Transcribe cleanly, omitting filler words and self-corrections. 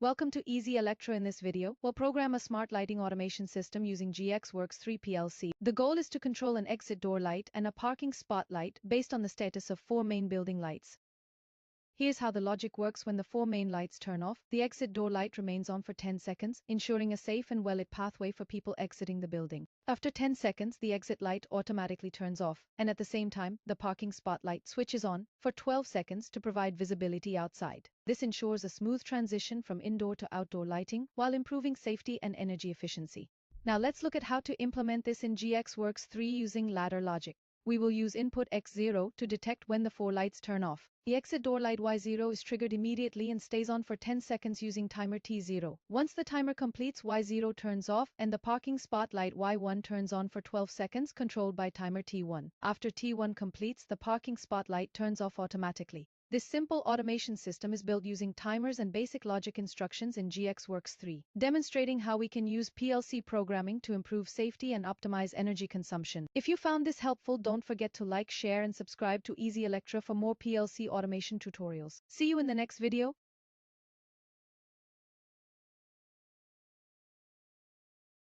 Welcome to Easy Electra. In this video, we'll program a smart lighting automation system using GX Works3 PLC. The goal is to control an exit door light and a parking spot light based on the status of 4 main building lights. Here's how the logic works. When the 4 main lights turn off, the exit door light remains on for 10 seconds, ensuring a safe and well-lit pathway for people exiting the building. After 10 seconds, the exit light automatically turns off, and at the same time, the parking spot light switches on for 12 seconds to provide visibility outside. This ensures a smooth transition from indoor to outdoor lighting while improving safety and energy efficiency. Now let's look at how to implement this in GX Works3 using ladder logic. We will use input X0 to detect when the 4 lights turn off. The exit door light Y0 is triggered immediately and stays on for 10 seconds using timer T0. Once the timer completes, Y0 turns off and the parking spot light Y1 turns on for 12 seconds, controlled by timer T1. After T1 completes, the parking spot light turns off automatically. This simple automation system is built using timers and basic logic instructions in GX Works3, demonstrating how we can use PLC programming to improve safety and optimize energy consumption. If you found this helpful, don't forget to like, share, and subscribe to Easy Electra for more PLC automation tutorials. See you in the next video.